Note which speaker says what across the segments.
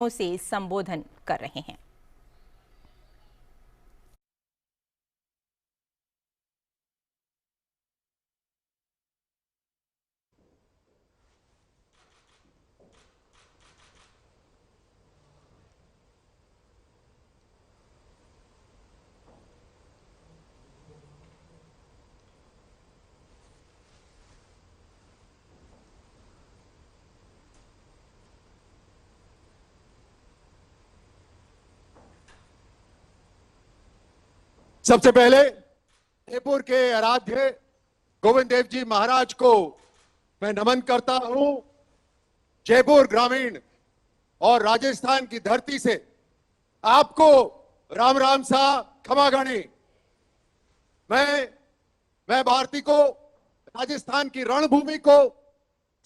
Speaker 1: से संबोधन कर रहे हैं।
Speaker 2: सबसे पहले जयपुर के आराध्य गोविंद देव जी महाराज को मैं नमन करता हूं। जयपुर ग्रामीण और राजस्थान की धरती से आपको राम राम सा क्षमा गणी। मैं भारती को, राजस्थान की रणभूमि को,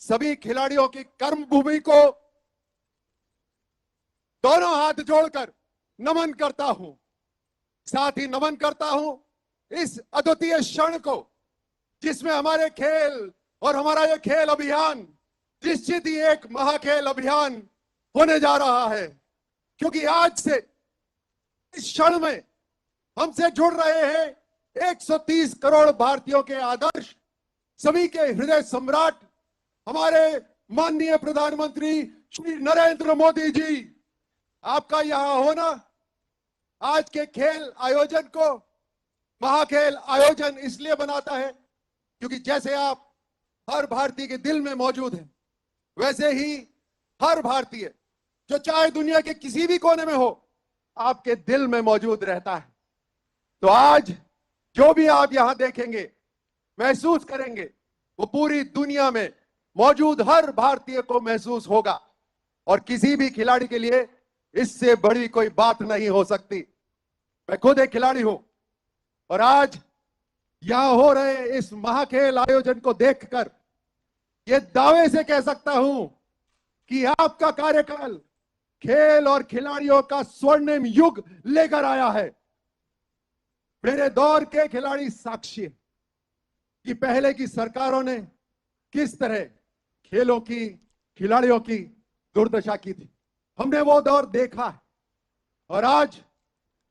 Speaker 2: सभी खिलाड़ियों की कर्म भूमि को दोनों हाथ जोड़कर नमन करता हूं। साथ ही नमन करता हूं इस अद्वितीय क्षण को जिसमें हमारे खेल और हमारा यह खेल अभियान निश्चित ही एक महाखेल अभियान होने जा रहा है, क्योंकि आज से इस क्षण में हमसे जुड़ रहे हैं 130 करोड़ भारतीयों के आदर्श, सभी के हृदय सम्राट हमारे माननीय प्रधानमंत्री श्री नरेंद्र मोदी जी। आपका यहां होना आज के खेल आयोजन को महाखेल आयोजन इसलिए बनाता है क्योंकि जैसे आप हर भारतीय के दिल में मौजूद हैं, वैसे ही हर भारतीय जो चाहे दुनिया के किसी भी कोने में हो, आपके दिल में मौजूद रहता है। तो आज जो भी आप यहां देखेंगे, महसूस करेंगे, वो पूरी दुनिया में मौजूद हर भारतीय को महसूस होगा। और किसी भी खिलाड़ी के लिए इससे बड़ी कोई बात नहीं हो सकती। मैं खुद एक खिलाड़ी हूं और आज यहां हो रहे इस महाखेल आयोजन को देखकर यह दावे से कह सकता हूं कि आपका कार्यकाल खेल और खिलाड़ियों का स्वर्णिम युग लेकर आया है। मेरे दौर के खिलाड़ी साक्षी हैं कि पहले की सरकारों ने किस तरह खेलों की, खिलाड़ियों की दुर्दशा की थी। हमने वो दौर देखा है और आज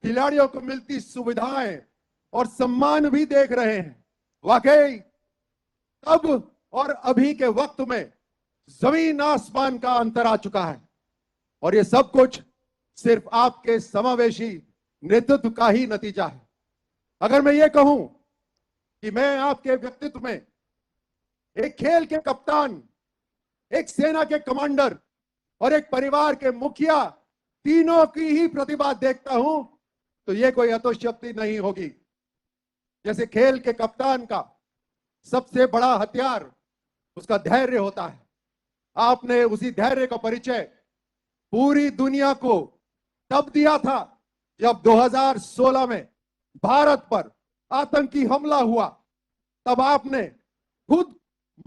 Speaker 2: खिलाड़ियों को मिलती सुविधाएं और सम्मान भी देख रहे हैं। वाकई तब और अभी के वक्त में जमीन आसमान का अंतर आ चुका है और ये सब कुछ सिर्फ आपके समावेशी नेतृत्व का ही नतीजा है। अगर मैं ये कहूं कि मैं आपके व्यक्तित्व में एक खेल के कप्तान, एक सेना के कमांडर और एक परिवार के मुखिया, तीनों की ही प्रतिभा देखता हूं, तो यह कोई अतिशयोक्ति नहीं होगी। जैसे खेल के कप्तान का सबसे बड़ा हथियार उसका धैर्य होता है। आपने उसी धैर्य का परिचय पूरी दुनिया को तब दिया था जब 2016 में भारत पर आतंकी हमला हुआ। तब आपने खुद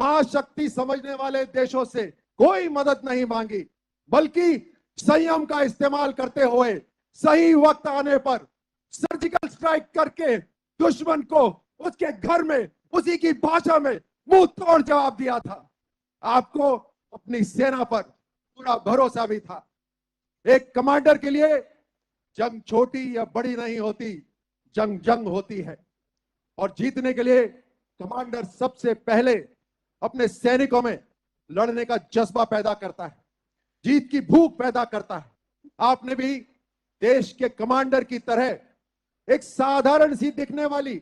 Speaker 2: महाशक्ति समझने वाले देशों से कोई मदद नहीं मांगी, बल्कि संयम का इस्तेमाल करते हुए सही वक्त आने पर सर्जिकल स्ट्राइक करके दुश्मन को उसके घर में उसी की भाषा में मुंह तोड़ जवाब दिया था। आपको अपनी सेना पर पूरा भरोसा भी था। एक कमांडर के लिए जंग छोटी या बड़ी नहीं होती, जंग जंग होती है और जीतने के लिए कमांडर सबसे पहले अपने सैनिकों में लड़ने का जज्बा पैदा करता है, जीत की भूख पैदा करता है। आपने भी देश के कमांडर की तरह एक साधारण सी दिखने वाली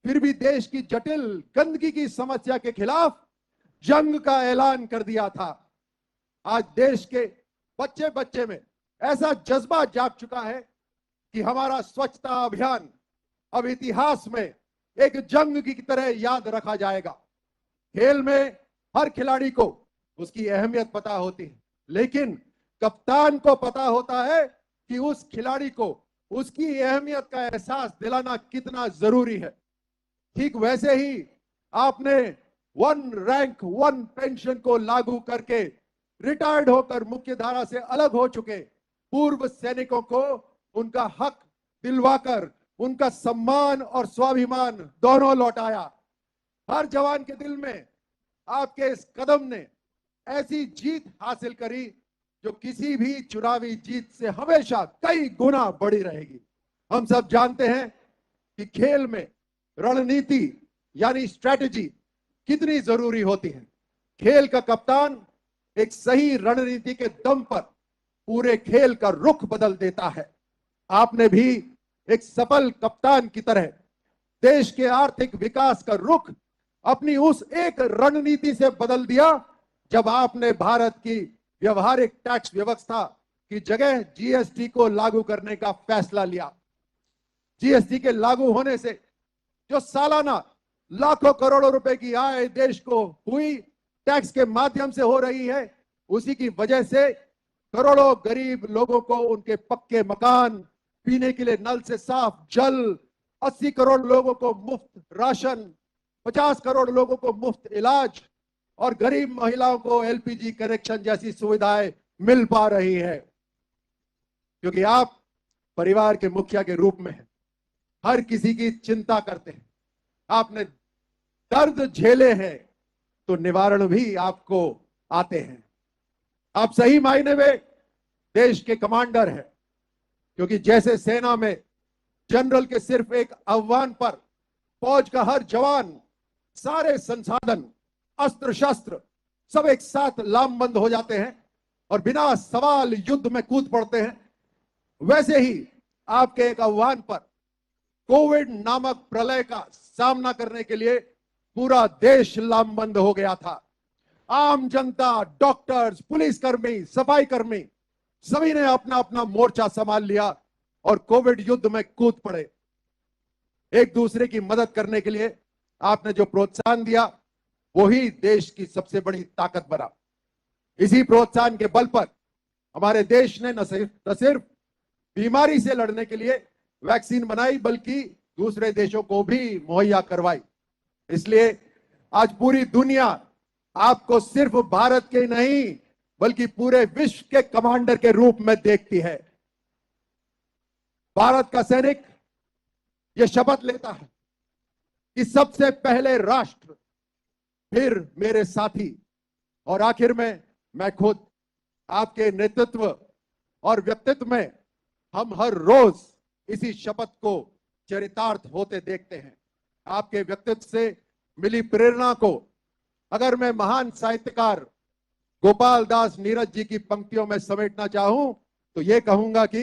Speaker 2: फिर भी देश की जटिल गंदगी की समस्या के खिलाफ जंग का ऐलान कर दिया था। आज देश के बच्चे बच्चे में ऐसा जज्बा जाग चुका है कि हमारा स्वच्छता अभियान अब इतिहास में एक जंग की तरह याद रखा जाएगा। खेल में हर खिलाड़ी को उसकी अहमियत पता होती है, लेकिन कप्तान को पता होता है कि उस खिलाड़ी को उसकी अहमियत का एहसास दिलाना कितना जरूरी है। ठीक वैसे ही आपने वन रैंक वन पेंशन को लागू करके रिटायर्ड होकर मुख्य धारा से अलग हो चुके पूर्व सैनिकों को उनका हक दिलवाकर उनका सम्मान और स्वाभिमान दोनों लौटाया। हर जवान के दिल में आपके इस कदम ने ऐसी जीत हासिल करी जो किसी भी चुनावी जीत से हमेशा कई गुना बड़ी रहेगी। हम सब जानते हैं कि खेल में रणनीति यानी स्ट्रैटेजी कितनी जरूरी होती है। खेल का कप्तान एक सही रणनीति के दम पर पूरे खेल का रुख बदल देता है। आपने भी एक सफल कप्तान की तरह देश के आर्थिक विकास का रुख अपनी उस एक रणनीति से बदल दिया जब आपने भारत की व्यवहारिक टैक्स व्यवस्था की जगह जीएसटी को लागू करने का फैसला लिया। जीएसटी के लागू होने से जो सालाना लाखों करोड़ों रुपए की आय देश को हुई टैक्स के माध्यम से हो रही है, उसी की वजह से करोड़ों गरीब लोगों को उनके पक्के मकान, पीने के लिए नल से साफ जल, 80 करोड़ लोगों को मुफ्त राशन, 50 करोड़ लोगों को मुफ्त इलाज और गरीब महिलाओं को एलपीजी कनेक्शन जैसी सुविधाएं मिल पा रही है। क्योंकि आप परिवार के मुखिया के रूप में हैं, हर किसी की चिंता करते हैं, आपने दर्द झेले हैं तो निवारण भी आपको आते हैं। आप सही मायने में देश के कमांडर हैं, क्योंकि जैसे सेना में जनरल के सिर्फ एक आह्वान पर फौज का हर जवान, सारे संसाधन, अस्त्र शस्त्र सब एक साथ लामबंद हो जाते हैं और बिना सवाल युद्ध में कूद पड़ते हैं, वैसे ही आपके एक आह्वान पर कोविड नामक प्रलय का सामना करने के लिए पूरा देश लामबंद हो गया था। आम जनता, डॉक्टर्स, पुलिसकर्मी, सफाई कर्मी सभी ने अपना अपना मोर्चा संभाल लिया और कोविड युद्ध में कूद पड़े। एक दूसरे की मदद करने के लिए आपने जो प्रोत्साहन दिया वही देश की सबसे बड़ी ताकत बना। इसी प्रोत्साहन के बल पर हमारे देश ने न सिर्फ बीमारी से लड़ने के लिए वैक्सीन बनाई बल्कि दूसरे देशों को भी मुहैया करवाई। इसलिए आज पूरी दुनिया आपको सिर्फ भारत के नहीं बल्कि पूरे विश्व के कमांडर के रूप में देखती है। भारत का सैनिक यह शपथ लेता है कि सबसे पहले राष्ट्र, फिर मेरे साथी और आखिर में मैं खुद। आपके नेतृत्व और व्यक्तित्व में हम हर रोज इसी शपथ को चरितार्थ होते देखते हैं। आपके व्यक्तित्व से मिली प्रेरणा को अगर मैं महान साहित्यकार गोपाल दास नीरज जी की पंक्तियों में समेटना चाहूं तो यह कहूंगा कि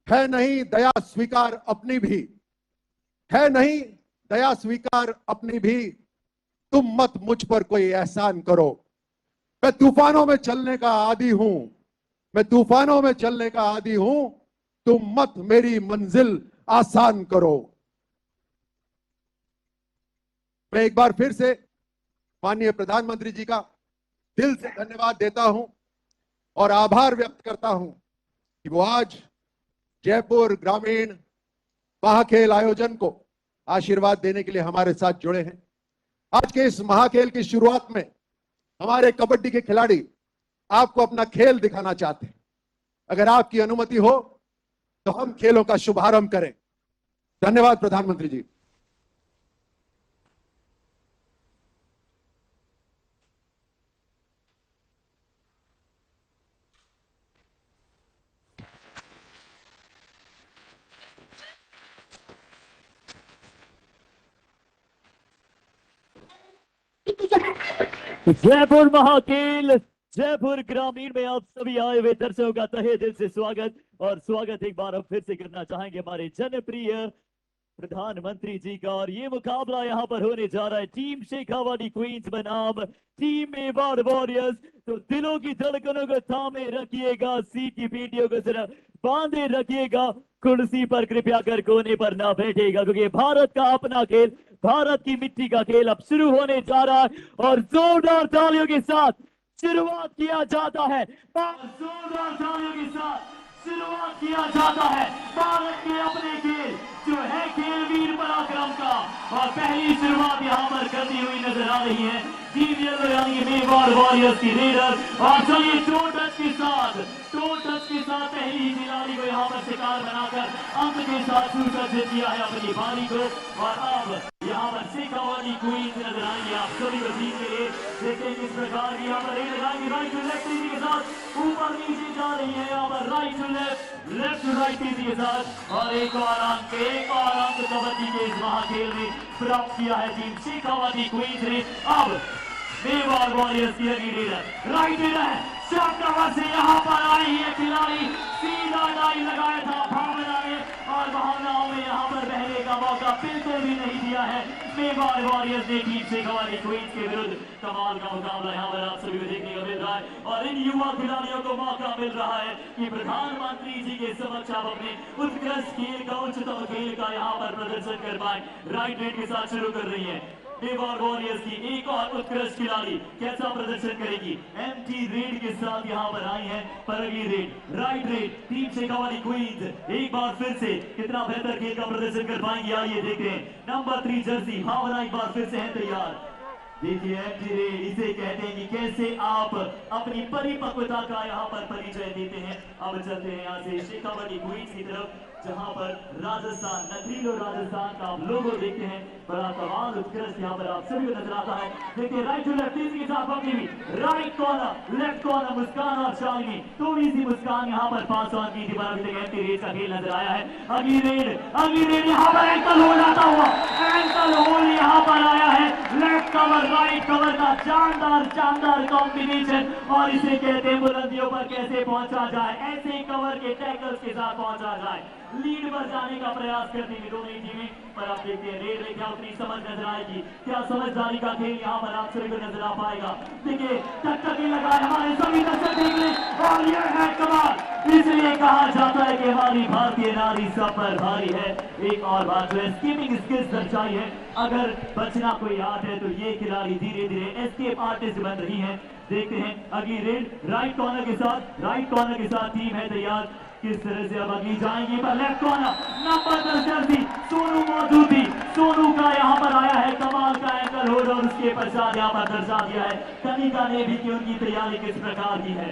Speaker 2: है नहीं दया स्वीकार अपनी भी, है नहीं दया स्वीकार अपनी भी, तुम मत मुझ पर कोई एहसान करो। मैं तूफानों में चलने का आदी हूं, मैं तूफानों में चलने का आदी हूं, तुम मत मेरी मंजिल आसान करो। मैं एक बार फिर से माननीय प्रधानमंत्री जी का दिल से धन्यवाद देता हूं और आभार व्यक्त करता हूं कि वो आज जयपुर ग्रामीण महाखेल आयोजन को आशीर्वाद देने के लिए हमारे साथ जुड़े हैं। आज के इस महाखेल की शुरुआत में हमारे कबड्डी के खिलाड़ी आपको अपना खेल दिखाना चाहते हैं। अगर आपकी अनुमति हो तो हम खेलों का शुभारंभ करें। धन्यवाद प्रधानमंत्री जी।
Speaker 3: जयपुर महाखेल जयपुर ग्रामीण में आप सभी आए हुए दर्शकों का तहे दिल से स्वागत और स्वागत एक बार हम फिर से करना चाहेंगे हमारे जनप्रिय प्रधानमंत्री जी का। और ये मुकाबला यहाँ पर होने जा रहा है टीम शेखावाटी क्वींस बनाम टीम मेवाड़ वॉरियर्स। तो दिलों की धड़कनों को थामे रखिएगा, सीट की पीटियों को जरा बांधे रखिएगा, कुर्सी पर कृपया कर कोने पर ना बैठेगा, क्योंकि भारत का अपना खेल, भारत की मिट्टी का खेल अब शुरू होने जा रहा है और जोरदार तालियों के साथ शुरुआत किया जाता है। जोरदार तालियों के साथ शुरुआत किया जाता है भारत के अपने खेल जो है खेल वीर पराक्रम का। और पहली शुरुआत यहाँ पर करती हुई नजर आ रही है टीम येलो यानी मेवाड़ वॉरियर्स की रेडर। और चलिए टो टच के साथ पहली ही खिलाड़ी को यहाँ पर शिकार बनाकर अंक के साथ सुसज्जित किया है अपनी बारी को। और अब यहाँ पर शेखावाटी क्वींस नजर आएंगे आप सभी को जीत के लिए। देखिए किस प्रकार की यहाँ पर रेड लगाएंगे, राइट टू लेफ्ट तेजी के साथ ऊपर नीचे जा रही है यहाँ पर right to left, left to right तेजी के साथ। और एक और अंक कबड्डी के इस महाखेल में प्राप्त किया है टीम शेखावाटी क्वींस ने। अब मेवाड़ वॉरियर्स की अगली लीडर राइट लीडर है, शाकवर से यहाँ पर आई है खिलाड़ी, सीधा डाई लगाया था भावना ने और भावनाओं में यहाँ पर बहने का मौका बिल्कुल भी नहीं दिया है मेवाड़ वॉरियर्स ने टीम शेखावाटी क्वींस के विरुद्ध। कमाल का मुकाबला यहाँ पर आप सभी को देखने को मिल रहा है और इन युवा खिलाड़ियों को मौका मिल रहा है कि प्रधानमंत्री जी के समक्ष आप अपने उत्कृष्ट खेल का, उच्चतम खेल का यहाँ पर प्रदर्शन कर पाए। राइट रेड के साथ शुरू कर रही है मेवाड़ वॉरियर्स की एक और उत्कृष्ट खिलाड़ी, कैसा प्रदर्शन करेगी? एम्प्टी रेड के साथ यहाँ पर आई है परगी raid, right raid team Shekhawati Queens एक बार फिर से कितना बेहतर खेल का प्रदर्शन कर पाएंगे, आइए देखते हैं। नंबर 3 जर्सी भावना एक बार फिर से है तैयार। देखिए एम्प्टी रेड इसे कहते हैं कि कैसे आप अपनी परिपक्वता का यहाँ पर परिचय देते हैं। अब चलते हैं यहाँ से शेखावाटी क्वींस की तरफ, जहां पर राजस्थान, नखीलो राजस्थान का आप लोगो देखते हैं। बड़ा कमाल उत्कृष्ट यहाँ पर आप सभी को नजर आता है। देखिए राइट टू लेफ्ट के साथ अपनी भी राइट कॉर्नर, लेफ्ट कॉर्नर मुस्कान और शालिनी, थोड़ी सी मुस्कान यहाँ पर 5 ऑन की थी, पर अभी तक एंटी रेड का खेल नजर आया है। अगली रेड यहाँ पर एंकल होल्ड आता हुआ, एंकल होल्ड यहाँ पर आया है। लेफ्ट कवर राइट कवर का शानदार कॉम्बिनेशन, और इसे कहते हैं बुलंदियों पर कैसे पहुंचा जाए, ऐसे कवर के टैकल्स के साथ पहुंचा जाए। लीड पर जाने का प्रयास करती है दोनों ही टीमें, पर आप देखते हैं रेड में क्या उतनी समझ नजर आएगी, क्या समझदारी का खेल यहाँ पर आप सभी को नजर आ पाएगा। देखिए टक्कर लगाए हमारे सभी दर्शक देख ले, और यह है कमाल। इसलिए कहा जाता है कि हमारी भारतीय नारी सब पर भारी है। एक और बात जो है स्कीमिंग स्किल्स दर्शाई है, अगर बचना कोई आर्ट है तो ये खिलाड़ी धीरे धीरे एस्केप आर्टिस्ट बन रही है। देखते हैं अगली रेड राइट कॉर्नर के साथ टीम है तैयार, किस तरह से अब अगली जाएंगी। पर left corner number 10 Jersey Sonu मौजूद थी, सोनू का यहाँ पर आया है कमाल का एंकल होल्ड, और उसके पश्चात यहाँ पर दर्शा दिया है कनिका ने भी कि उनकी तैयारी किस प्रकार की है।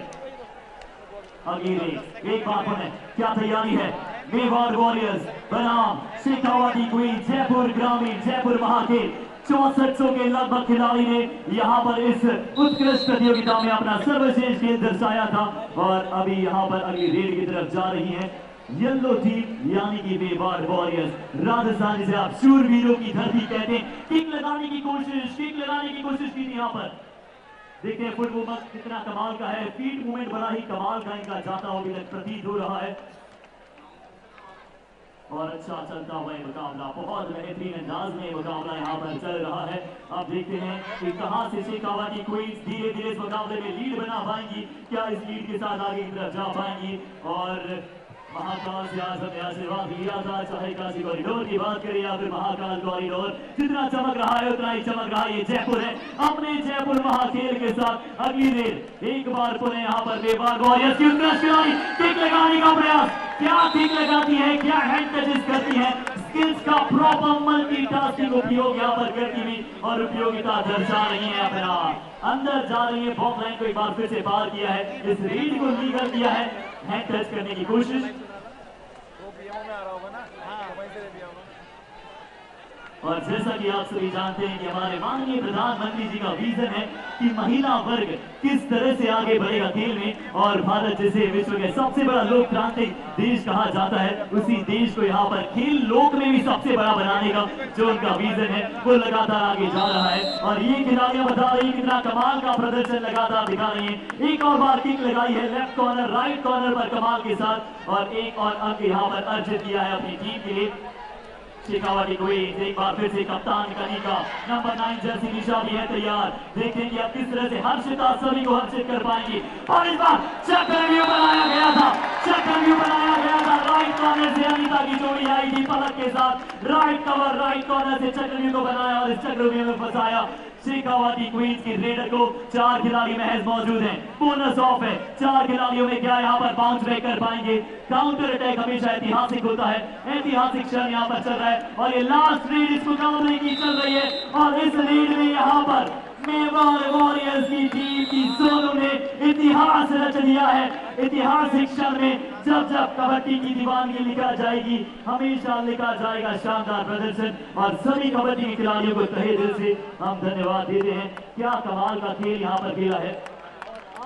Speaker 3: अगली रेड एक बार है, क्या तैयारी है मेवाड़ वॉरियर्स बनाम शेखावाटी क्वींस, जयपुर ग्रामीण, जयपुर महाखेल। 6400 के लगभग खिलाड़ी ने यहाँ पर इस उत्कृष्ट प्रतियोगिता में अपना सर्वश्रेष्ठ खेल दर्शाया था, और अभी यहाँ पर अगली रेड की तरफ जा रही है येलो टीम यानी कि मेवाड़ वॉरियर्स। राजस्थान जिसे आप शूरवीरों की धरती कहते हैं, किक लगाने की कोशिश की थी यहाँ पर। देखते हैं फुट मूवमेंट कितना कमाल का है, फीट मूवमेंट बड़ा ही कमाल का इनका जाता हुआ प्रतीत हो रहा है, और अच्छा चलता हुआ मुकाबला, बहुत बेहतरीन अंदाज में मुकाबला यहाँ पर चल रहा है। अब देखते हैं कि कहां से शेखावाटी क्वींस धीरे धीरे इस मुकाबले में लीड बना पाएंगी, क्या इस लीड के साथ आगे की तरफ जा पाएंगी। और महाकाल से आज हमें आशीर्वाद लिया था, चाहे काशी कॉरिडोर की बात करें या फिर महाकाल कॉरिडोर, जितना चमक रहा है उतना ही चमक रहा है ये जयपुर है अपने जयपुर महाखेल के साथ। अगली रेड एक बार पुनः यहाँ पर मेवाड़ वॉरियर्स की उत्कृष्ट खिलाड़ी किक लगाने का प्रयास, क्या किक लगाती है, क्या हैंड टचेस करती है, स्किल्स का प्रॉपर मल्टीटास्किंग उपयोग यहाँ पर करती हुई और उपयोगिता दर्शा रही है। अपना अंदर जा रही है, बॉक्स लाइन को एक बार फिर से पार किया है, इस रीड को लीगल किया है, हैंड टच करने की कोशिश। और जैसा कि आप सभी जानते हैं कि हमारे माननीय प्रधानमंत्री जी का विजन है कि महिला वर्ग किस तरह से आगे बढ़ेगा खेल में, और भारत जैसे विश्व के सबसे बड़ा लोकतांत्रिक देश कहा जाता है, उसी देश को यहाँ पर खेल लोक में भी सबसे बड़ा बनाने का जो उनका विजन है वो लगातार आगे जा रहा है। और ये खिलाड़ियां बता रही है कितना कमाल का प्रदर्शन लगातार दिखा रही है। एक और बार किक लगाई है लेफ्ट कॉर्नर राइट कॉर्नर पर कमाल के साथ, और एक और अंक यहाँ पर अर्जित किया है अपनी टीम के लिए शेखावाटी क्वींस। एक बार फिर से कप्तान कनिका नंबर 9 जर्सी निशा भी है तैयार, देखते हैं कि अब किस तरह से हर्षिता सभी को हर्षित कर पाएंगी। और इस बार चक्रव्यूह बनाया गया था राइट कॉर्नर से अनीता की जोड़ी आई थी पलक के साथ, राइट कवर राइट कॉर्नर से चक्रव्यूह को बनाया और इस चक्रव्यूह में फंसाया शेखावाटी क्वींस की रेडर को। 4 खिलाड़ी महज मौजूद हैं, बोनस ऑफ है, 4 खिलाड़ियों में क्या यहाँ पर बाउंस बैक कर पाएंगे। काउंटर अटैक हमेशा ऐतिहासिक होता है, ऐतिहासिक क्षण यहाँ पर चल रहा है, और ये लास्ट रेड इस मुकाबले की चल रही है, और इस रेड में यहाँ पर मेवाड़ वॉरियर्स की टीम की सोनू ने इतिहास रच दिया है। ऐतिहासिक क्षण में जब कबड्डी की दीवानगी लिखा जाएगी, हमेशा लिखा जाएगा शानदार प्रदर्शन, और सभी कबड्डी के खिलाड़ियों को तहे दिल से हम धन्यवाद देते हैं। क्या कमाल का खेल यहाँ पर खेला है।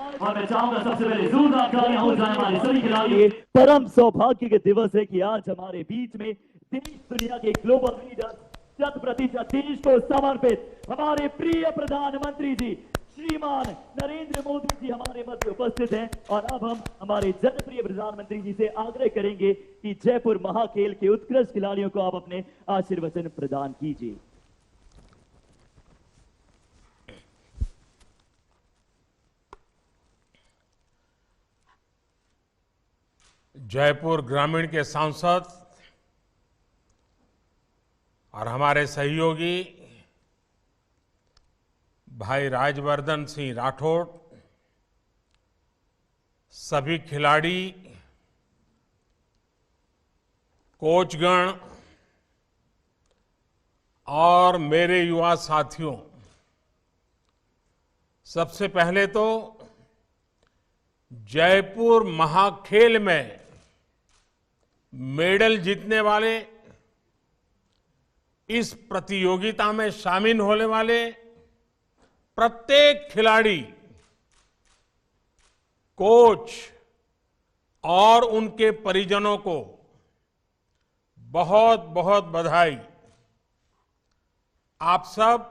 Speaker 3: आज और मैं चाहूंगा सबसे पहले जोरदार तालियां हो जाए हमारे सभी खिलाड़ी। परम सौभाग्य के दिवस है कि आज हमारे बीच में देश दुनिया के ग्लोबल लीडर 100% देश को समर्पित हमारे प्रिय प्रधानमंत्री जी श्रीमान नरेंद्र मोदी जी हमारे मध्य उपस्थित हैं। और अब हम हमारे जनप्रिय प्रधानमंत्री जी से आग्रह करेंगे कि जयपुर महाखेल के उत्कृष्ट खिलाड़ियों को आप अपने आशीर्वचन प्रदान कीजिए।
Speaker 4: जयपुर ग्रामीण के सांसद और हमारे सहयोगी भाई राजवर्धन सिंह राठौड़, सभी खिलाड़ी, कोचगण और मेरे युवा साथियों, सबसे पहले तो जयपुर महाखेल में मेडल जीतने वाले, इस प्रतियोगिता में शामिल होने वाले प्रत्येक खिलाड़ी, कोच और उनके परिजनों को बहुत बहुत बधाई। आप सब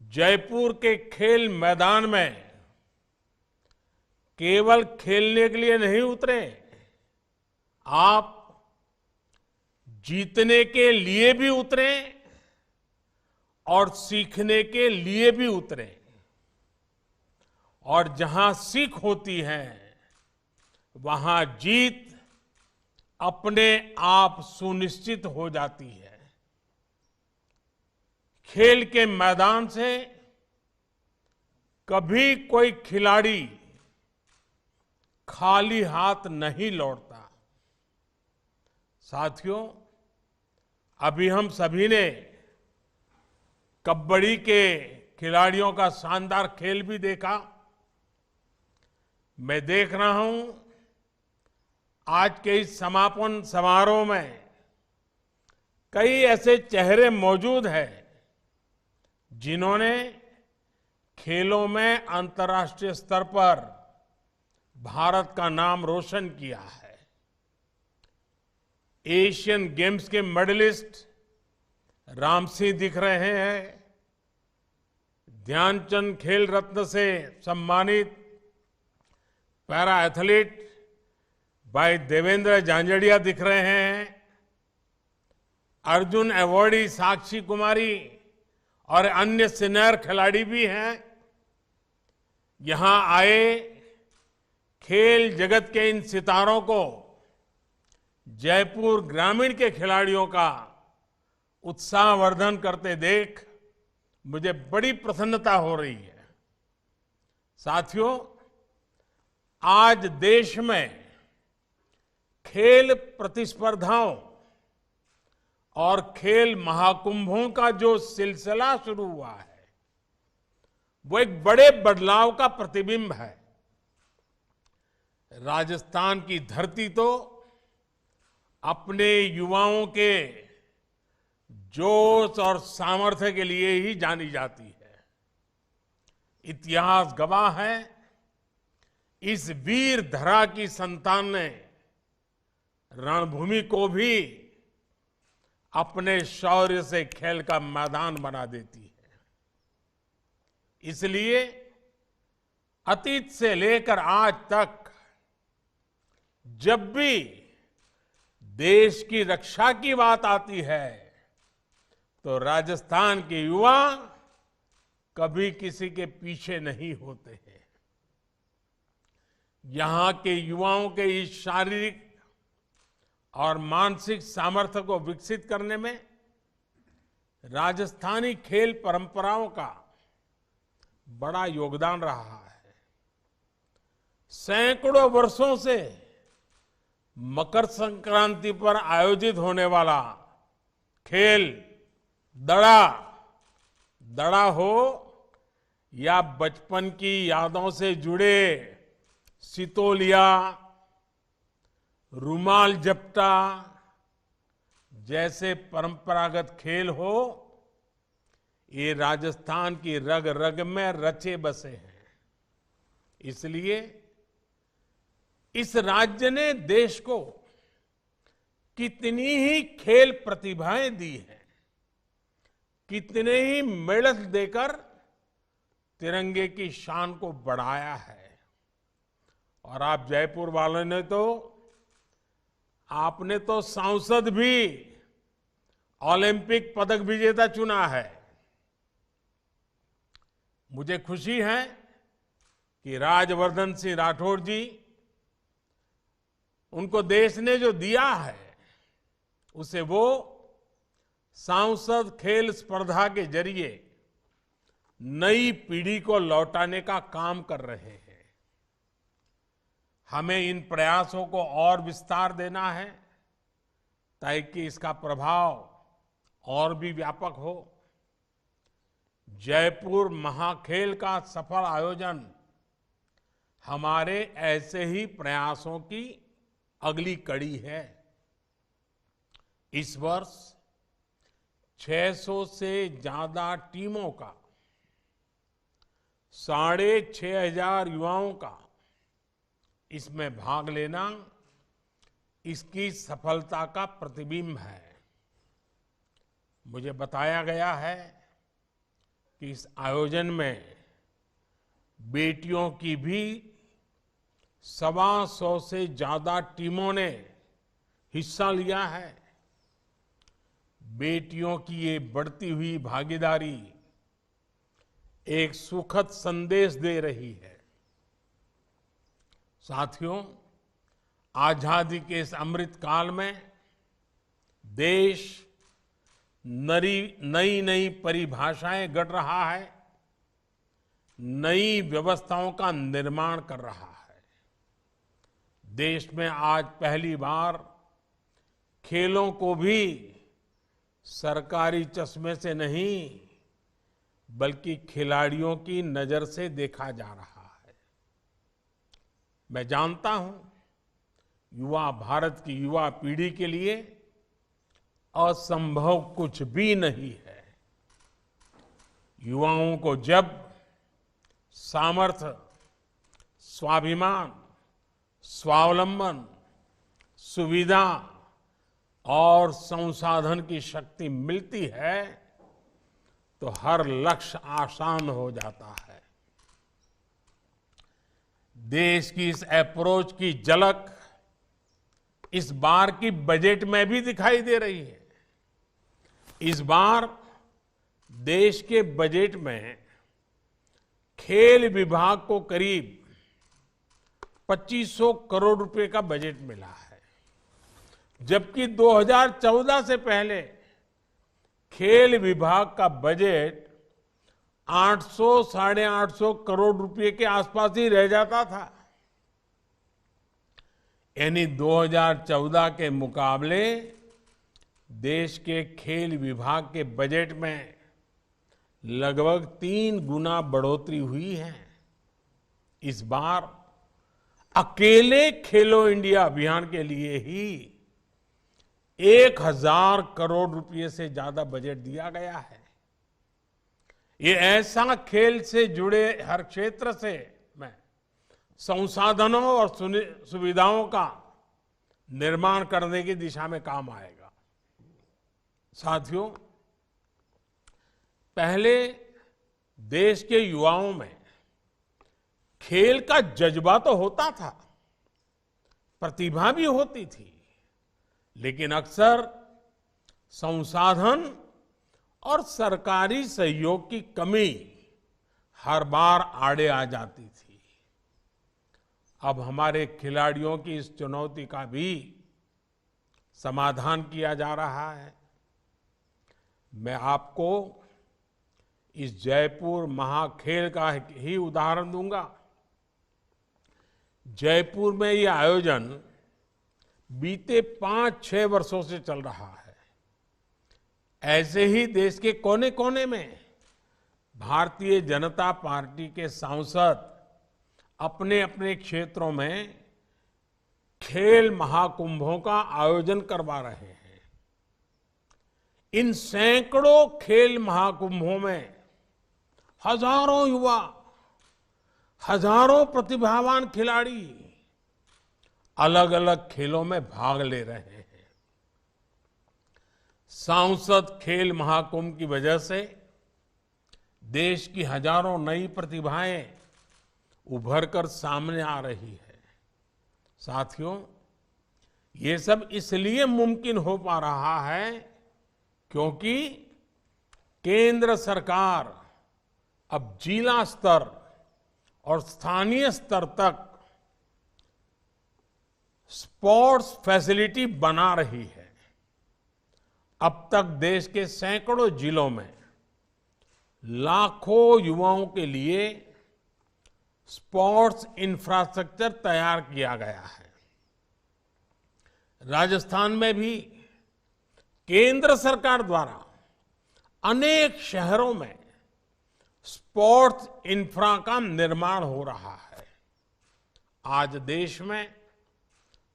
Speaker 4: जयपुर के खेल मैदान में केवल खेलने के लिए नहीं उतरे, आप जीतने के लिए भी उतरे और सीखने के लिए भी उतरे। और जहां सीख होती है वहां जीत अपने आप सुनिश्चित हो जाती है। खेल के मैदान से कभी कोई खिलाड़ी खाली हाथ नहीं लौटता। साथियों, अभी हम सभी ने कबड्डी के खिलाड़ियों का शानदार खेल भी देखा। मैं देख रहा हूं आज के इस समापन समारोह में कई ऐसे चेहरे मौजूद हैं जिन्होंने खेलों में अंतर्राष्ट्रीय स्तर पर भारत का नाम रोशन किया है। एशियन गेम्स के मेडलिस्ट राम सिंह दिख रहे हैं, ध्यानचंद खेल रत्न से सम्मानित पैरा एथलीट भाई देवेंद्र झांझड़िया दिख रहे हैं, अर्जुन अवॉर्डी साक्षी कुमारी और अन्य सीनियर खिलाड़ी भी हैं। यहां आए खेल जगत के इन सितारों को जयपुर ग्रामीण के खिलाड़ियों का उत्साहवर्धन करते देख मुझे बड़ी प्रसन्नता हो रही है। साथियों, आज देश में खेल प्रतिस्पर्धाओं और खेल महाकुंभों का जो सिलसिला शुरू हुआ है वो एक बड़े बदलाव का प्रतिबिंब है। राजस्थान की धरती तो अपने युवाओं के जोश और सामर्थ्य के लिए ही जानी जाती है। इतिहास गवाह है, इस वीर धरा की संतान ने रणभूमि को भी अपने शौर्य से खेल का मैदान बना देती है। इसलिए अतीत से लेकर आज तक जब भी देश की रक्षा की बात आती है तो राजस्थान के युवा कभी किसी के पीछे नहीं होते हैं। यहां के युवाओं के इस शारीरिक और मानसिक सामर्थ्य को विकसित करने में राजस्थानी खेल परंपराओं का बड़ा योगदान रहा है। सैकड़ों वर्षों से मकर संक्रांति पर आयोजित होने वाला खेल दड़ा हो या बचपन की यादों से जुड़े सितोलिया, रुमाल जपटा जैसे परंपरागत खेल हो, ये राजस्थान की रग रग में रचे बसे हैं। इसलिए इस राज्य ने देश को कितनी ही खेल प्रतिभाएं दी हैं, कितने ही मेडल देकर तिरंगे की शान को बढ़ाया है। और आप जयपुर वालों ने तो, आपने तो सांसद भी ओलंपिक पदक विजेता चुना है। मुझे खुशी है कि राजवर्धन सिंह राठौड़ जी, उनको देश ने जो दिया है उसे वो सांसद खेल स्पर्धा के जरिए नई पीढ़ी को लौटाने का काम कर रहे हैं। हमें इन प्रयासों को और विस्तार देना है ताकि इसका प्रभाव और भी व्यापक हो। जयपुर महाखेल का सफल आयोजन हमारे ऐसे ही प्रयासों की अगली कड़ी है। इस वर्ष 600 से ज्यादा टीमों का, 6,500 युवाओं का इसमें भाग लेना इसकी सफलता का प्रतिबिंब है। मुझे बताया गया है कि इस आयोजन में बेटियों की भी 125 से ज्यादा टीमों ने हिस्सा लिया है। बेटियों की ये बढ़ती हुई भागीदारी एक सुखद संदेश दे रही है। साथियों, आजादी के इस अमृत काल में देश नई नई परिभाषाएं गढ़ रहा है, नई व्यवस्थाओं का निर्माण कर रहा है। देश में आज पहली बार खेलों को भी सरकारी चश्मे से नहीं बल्कि खिलाड़ियों की नजर से देखा जा रहा है। मैं जानता हूं, युवा भारत की युवा पीढ़ी के लिए असंभव कुछ भी नहीं है। युवाओं को जब सामर्थ्य, स्वाभिमान, स्वावलंबन, सुविधा और संसाधन की शक्ति मिलती है तो हर लक्ष्य आसान हो जाता है। देश की इस अप्रोच की झलक इस बार की बजट में भी दिखाई दे रही है। इस बार देश के बजट में खेल विभाग को करीब 2500 करोड़ रुपए का बजट मिला है, जबकि 2014 से पहले खेल विभाग का बजट 800 साढ़े 800 करोड़ रुपए के आसपास ही रह जाता था। यानी 2014 के मुकाबले देश के खेल विभाग के बजट में लगभग 3 गुना बढ़ोतरी हुई है। इस बार अकेले खेलो इंडिया अभियान के लिए ही 1000 करोड़ रुपए से ज्यादा बजट दिया गया है। ये ऐसा खेल से जुड़े हर क्षेत्र से में संसाधनों और सुविधाओं का निर्माण करने की दिशा में काम आएगा। साथियों, पहले देश के युवाओं में खेल का जज्बा तो होता था, प्रतिभा भी होती थी, लेकिन अक्सर संसाधन और सरकारी सहयोग की कमी हर बार आड़े आ जाती थी। अब हमारे खिलाड़ियों की इस चुनौती का भी समाधान किया जा रहा है। मैं आपको इस जयपुर महाखेल का ही उदाहरण दूंगा। जयपुर में यह आयोजन बीते 5-6 वर्षों से चल रहा है। ऐसे ही देश के कोने कोने में भारतीय जनता पार्टी के सांसद अपने अपने क्षेत्रों में खेल महाकुंभों का आयोजन करवा रहे हैं। इन सैकड़ों खेल महाकुंभों में हजारों युवा हजारों प्रतिभावान खिलाड़ी अलग अलग खेलों में भाग ले रहे हैं। सांसद खेल महाकुंभ की वजह से देश की हजारों नई प्रतिभाएं उभर कर सामने आ रही है। साथियों, ये सब इसलिए मुमकिन हो पा रहा है क्योंकि केंद्र सरकार अब जिला स्तर और स्थानीय स्तर तक स्पोर्ट्स फैसिलिटी बना रही है। अब तक देश के सैकड़ों जिलों में लाखों युवाओं के लिए स्पोर्ट्स इंफ्रास्ट्रक्चर तैयार किया गया है। राजस्थान में भी केंद्र सरकार द्वारा अनेक शहरों में स्पोर्ट्स इंफ्रा का निर्माण हो रहा है। आज देश में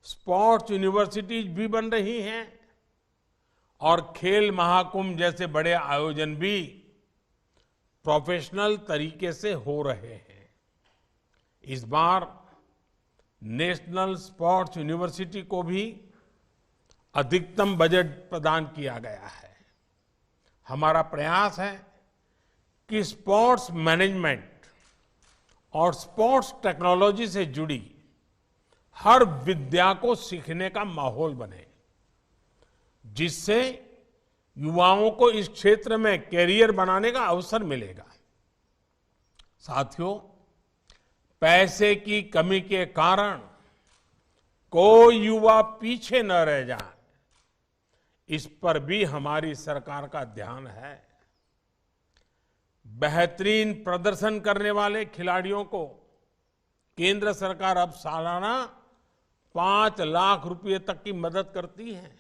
Speaker 4: स्पोर्ट्स यूनिवर्सिटीज भी बन रही हैं और खेल महाकुंभ जैसे बड़े आयोजन भी प्रोफेशनल तरीके से हो रहे हैं। इस बार नेशनल स्पोर्ट्स यूनिवर्सिटी को भी अधिकतम बजट प्रदान किया गया है। हमारा प्रयास है कि स्पोर्ट्स मैनेजमेंट और स्पोर्ट्स टेक्नोलॉजी से जुड़ी हर विद्या को सीखने का माहौल बने, जिससे युवाओं को इस क्षेत्र में कैरियर बनाने का अवसर मिलेगा। साथियों, पैसे की कमी के कारण कोई युवा पीछे न रह जाए, इस पर भी हमारी सरकार का ध्यान है। बेहतरीन प्रदर्शन करने वाले खिलाड़ियों को केंद्र सरकार अब सालाना 5 लाख रुपए तक की मदद करती है।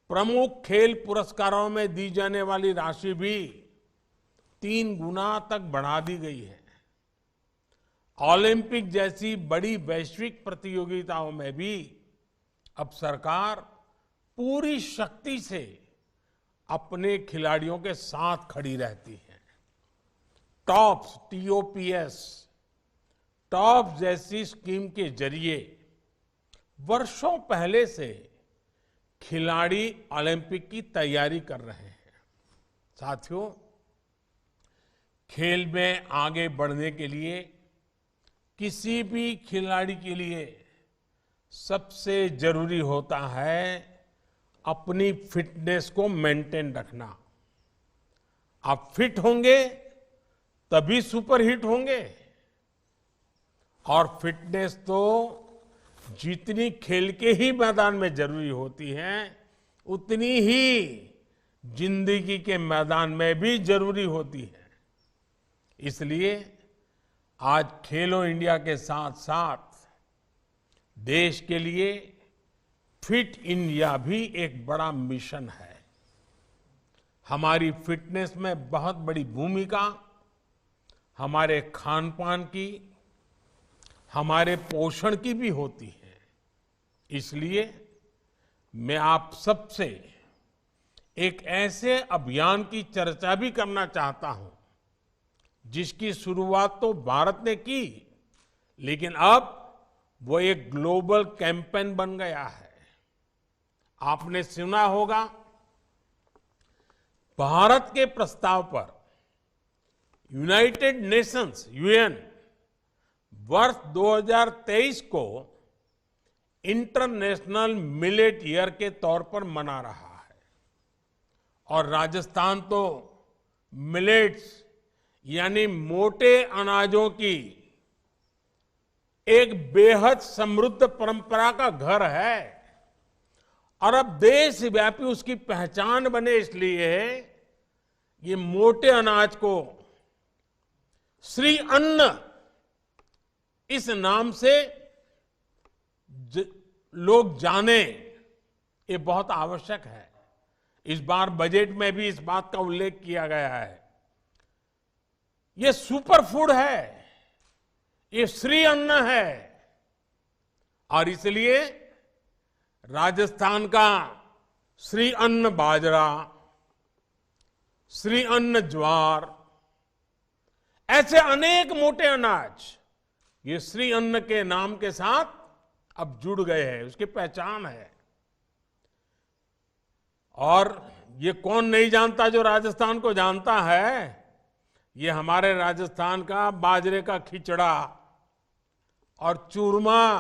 Speaker 4: प्रमुख खेल पुरस्कारों में दी जाने वाली राशि भी 3 गुना तक बढ़ा दी गई है। ओलंपिक जैसी बड़ी वैश्विक प्रतियोगिताओं में भी अब सरकार पूरी शक्ति से अपने खिलाड़ियों के साथ खड़ी रहती है। टॉप्स, TOPS, टॉप्स जैसी स्कीम के जरिए वर्षों पहले से खिलाड़ी ओलंपिक की तैयारी कर रहे हैं। साथियों, खेल में आगे बढ़ने के लिए किसी भी खिलाड़ी के लिए सबसे जरूरी होता है अपनी फिटनेस को मेंटेन रखना। आप फिट होंगे तभी सुपर हिट होंगे। और फिटनेस तो जितनी खेल के ही मैदान में जरूरी होती है, उतनी ही जिंदगी के मैदान में भी जरूरी होती है। इसलिए आज खेलो इंडिया के साथ साथ देश के लिए फिट इंडिया भी एक बड़ा मिशन है। हमारी फिटनेस में बहुत बड़ी भूमिका हमारे खान पान की, हमारे पोषण की भी होती है। इसलिए मैं आप सबसे एक ऐसे अभियान की चर्चा भी करना चाहता हूं जिसकी शुरुआत तो भारत ने की, लेकिन अब वो एक ग्लोबल कैंपेन बन गया है। आपने सुना होगा, भारत के प्रस्ताव पर यूनाइटेड नेशंस UN वर्ष 2023 को इंटरनेशनल मिलेट ईयर के तौर पर मना रहा है। और राजस्थान तो मिलेट्स यानी मोटे अनाजों की एक बेहद समृद्ध परंपरा का घर है और अब देशव्यापी उसकी पहचान बने, इसलिए ये मोटे अनाज को श्री अन्न इस नाम से लोग जाने, ये बहुत आवश्यक है। इस बार बजट में भी इस बात का उल्लेख किया गया है। ये सुपर फूड है, ये श्री अन्न है और इसलिए राजस्थान का श्री अन्न बाजरा, श्री अन्न ज्वार ऐसे अनेक मोटे अनाज ये श्री अन्न के नाम के साथ अब जुड़ गए हैं, उसकी पहचान है। और ये कौन नहीं जानता जो राजस्थान को जानता है, ये हमारे राजस्थान का बाजरे का खिचड़ा और चूरमा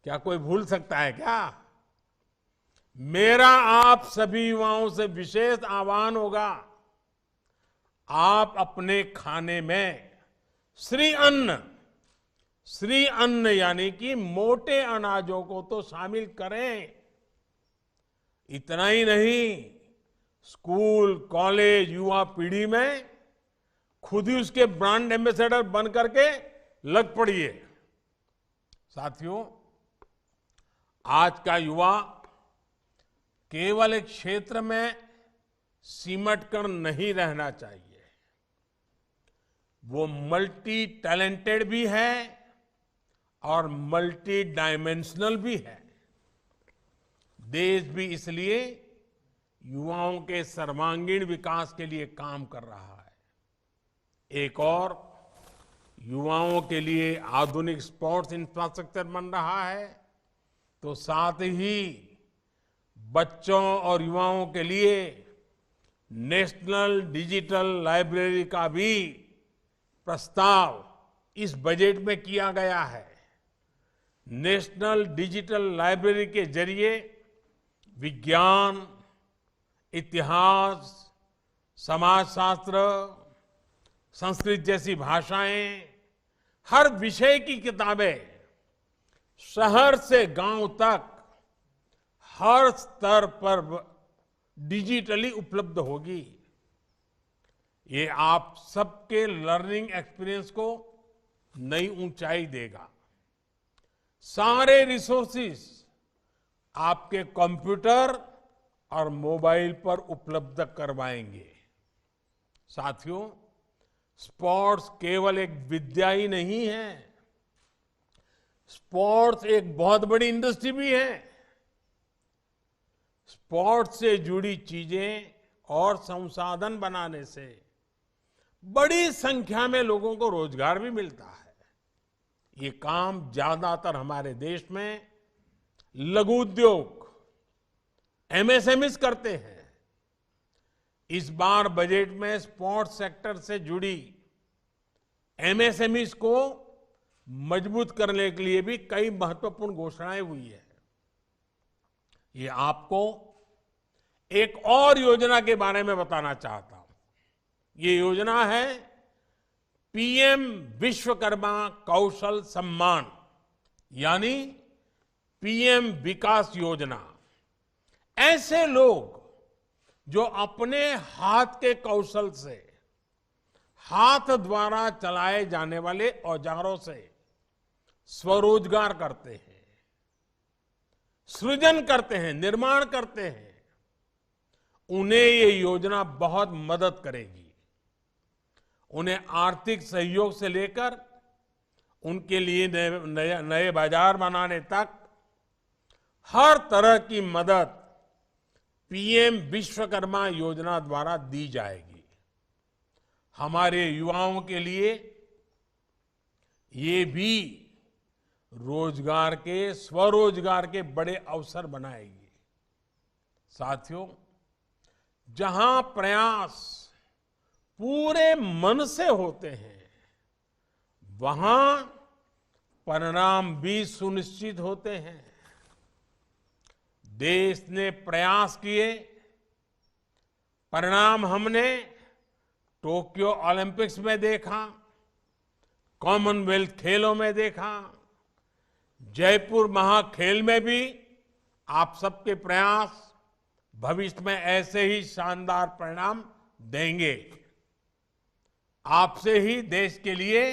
Speaker 4: क्या कोई भूल सकता है क्या? मेरा आप सभी युवाओं से विशेष आह्वान होगा, आप अपने खाने में श्री अन्न यानी कि मोटे अनाजों को तो शामिल करें। इतना ही नहीं, स्कूल, कॉलेज, युवा पीढ़ी में खुद ही उसके ब्रांड एम्बेसडर बन करके लग पड़िए। साथियों, आज का युवा केवल एक क्षेत्र में सिमट कर नहीं रहना चाहिए, वो मल्टी टैलेंटेड भी है और मल्टी डायमेंशनल भी है। देश भी इसलिए युवाओं के सर्वांगीण विकास के लिए काम कर रहा है। एक और युवाओं के लिए आधुनिक स्पोर्ट्स इंफ्रास्ट्रक्चर बन रहा है, तो साथ ही बच्चों और युवाओं के लिए नेशनल डिजिटल लाइब्रेरी का भी प्रस्ताव इस बजट में किया गया है। नेशनल डिजिटल लाइब्रेरी के जरिए विज्ञान, इतिहास, समाजशास्त्र, संस्कृत जैसी भाषाएं, हर विषय की किताबें शहर से गांव तक हर स्तर पर डिजिटली उपलब्ध होगी। ये आप सबके लर्निंग एक्सपीरियंस को नई ऊंचाई देगा। सारे रिसोर्सेस आपके कंप्यूटर और मोबाइल पर उपलब्ध करवाएंगे। साथियों, स्पोर्ट्स केवल एक विद्या ही नहीं है, स्पोर्ट्स एक बहुत बड़ी इंडस्ट्री भी है। स्पोर्ट्स से जुड़ी चीजें और संसाधन बनाने से बड़ी संख्या में लोगों को रोजगार भी मिलता है। ये काम ज्यादातर हमारे देश में लघु उद्योग, एमएसएमईज करते हैं। इस बार बजट में स्पोर्ट्स सेक्टर से जुड़ी एमएसएमईज को मजबूत करने के लिए भी कई महत्वपूर्ण घोषणाएं हुई है। ये आपको एक और योजना के बारे में बताना चाहता हूं। ये योजना है पीएम विश्वकर्मा कौशल सम्मान, यानी पीएम विकास योजना। ऐसे लोग जो अपने हाथ के कौशल से, हाथ द्वारा चलाए जाने वाले औजारों से स्वरोजगार करते हैं, सृजन करते हैं, निर्माण करते हैं, उन्हें ये योजना बहुत मदद करेगी। उन्हें आर्थिक सहयोग से लेकर उनके लिए नए बाजार बनाने तक हर तरह की मदद पीएम विश्वकर्मा योजना द्वारा दी जाएगी। हमारे युवाओं के लिए ये भी रोजगार के, स्वरोजगार के बड़े अवसर बनाएगी। साथियों, जहां प्रयास पूरे मन से होते हैं, वहां परिणाम भी सुनिश्चित होते हैं। देश ने प्रयास किए, परिणाम हमने टोक्यो ओलंपिक्स में देखा, कॉमनवेल्थ खेलों में देखा, जयपुर महाखेल में भी आप सबके प्रयास भविष्य में ऐसे ही शानदार परिणाम देंगे। आपसे ही देश के लिए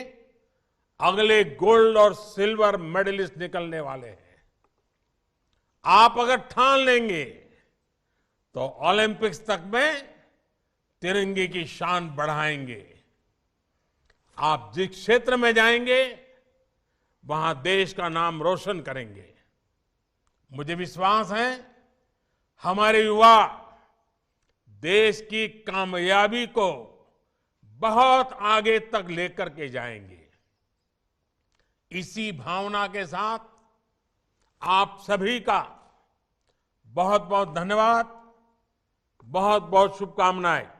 Speaker 4: अगले गोल्ड और सिल्वर मेडलिस्ट निकलने वाले हैं। आप अगर ठान लेंगे तो ओलंपिक्स तक में तिरंगे की शान बढ़ाएंगे। आप जिस क्षेत्र में जाएंगे वहां देश का नाम रोशन करेंगे। मुझे विश्वास है हमारे युवा देश की कामयाबी को बहुत आगे तक लेकर के जाएंगे। इसी भावना के साथ आप सभी का बहुत बहुत धन्यवाद, बहुत बहुत शुभकामनाएं।